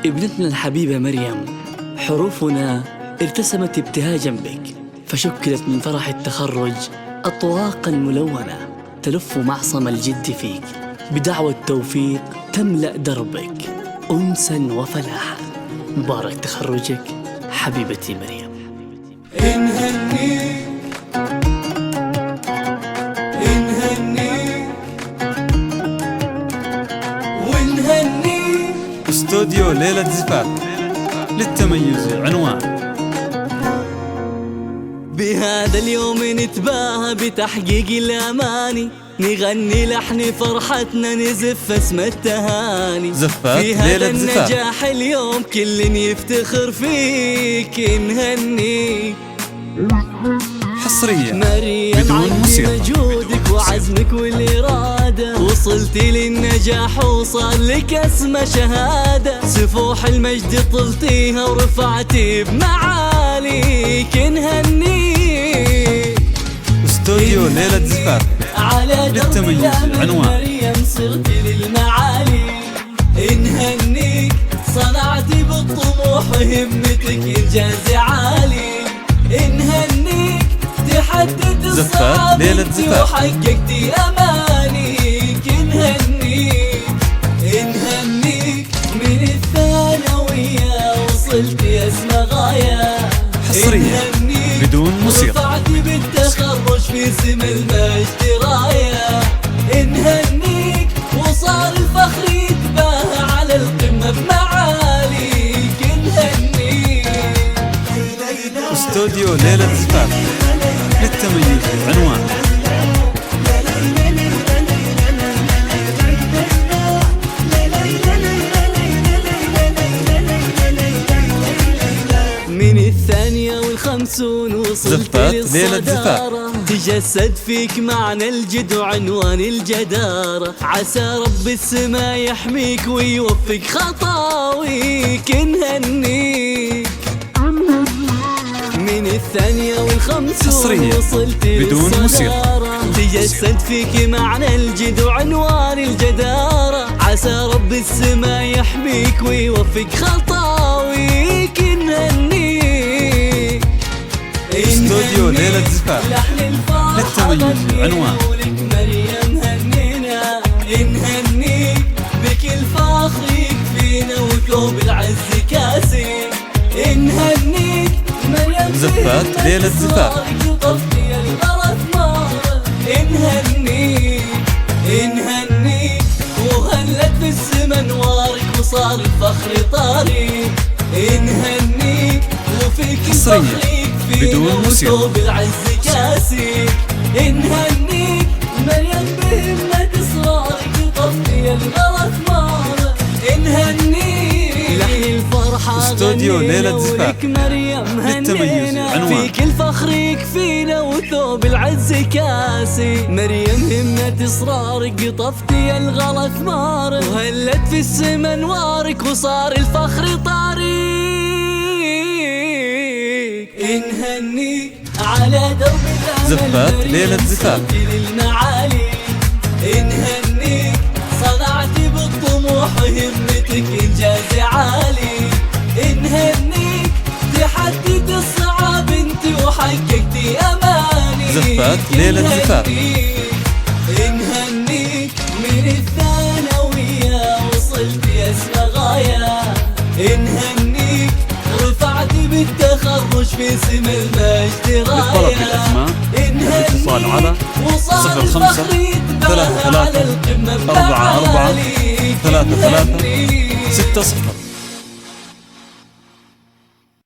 ابنتنا الحبيبة مريم حروفنا ارتسمت ابتهاجا بك، فشكلت من فرح التخرج أطواقا ملونة تلف معصم الجد فيك، بدعوى التوفيق تملأ دربك أنسا وفلاحا. مبارك تخرجك حبيبتي مريم. انهنيك وانهنيك. استوديو ليلة زفاف للتميز عنوان. بهذا اليوم نتباهى بتحقيق الأماني، نغني لحن فرحتنا نزف اسم التهاني. زفات في هذا ليلة زفاف النجاح اليوم كل يفتخر فيك. نهنيك حصريا مريم بدون موسيقى. مجهودك وعزمك والإرادة وصلتي للنجاح وصار لك اسم شهادة. سفوح المجد طلتيها ورفعتي بمعاليك. نهنيك استوديو ليلة زفاف على للتميز عنوان. مريم صرتي للمعالي. نهنيك صنعتي بالطموح وهمتك إنجاز عالي. نهنيك تحدد زفات ليلة زفاف وحققتي أمانيك. نهنيك من الثانوية وصلتي أسمى غاية. حصريا بدون موسيقى. رفعتي بالتخرج في سم المجد راية. نهنيك وصار الفخر يتباهى على القمة بمعاليك. نهنيك استوديو ليلة زفاف للتميز عنوان. من الثانية والخمسون وصلت زفات ليلة زفاف للصدارة. تجسد فيك معنى الجد وعنوان الجدارة. عسى رب السما يحميك ويوفق خطاويك. نهنيك من الثانية والخمسون حصريا وصلت بدون موسيقى. تجسد فيك معنى الجد وعنوان الجدارة. عسى رب السما يحميك ويوفق خطاويك. نهنيك استوديو ليلة زفاف للتميز عنوان. مريم هنينا. نهنيك بكل فخر يكفينا وثوب العز كاسي. نهنيك مريم زفات ليلة زفاف. نهنيك وهلت في السما نوارك وصار الفخر طاري. نهنيك وفيك حصريا الفخر بدون يكفينا موسيقى. وثوب العز كاسي. نهنيك مريم بهمة إصرارك طفي الغلط مار. نهنيك لحن الفرحة استوديو ليلة زفاف مريم للتميز عنوان. فيك الفخر يكفينا وثوب العز كاسي. مريم همة إصرارك طفتي الغلا ثمار. وهلت في السما نوارك وصار الفخر طريق. نهنيك على درب الأمل زفات ليلة زفاف للمعالي. نهنيك صنعتي بالطموح وهمتك إنجاز عالي. نهنيك تحدد الصعاب انت وحققتي أماني. زفات ليلة زفاف. نهنيك من الثانوية وصلتي أسمى غاية. نهنيك رفعتي بالتخرج في سم المجد راية. للطلب بالأسماء الاتصال على 05 33 44 33 60.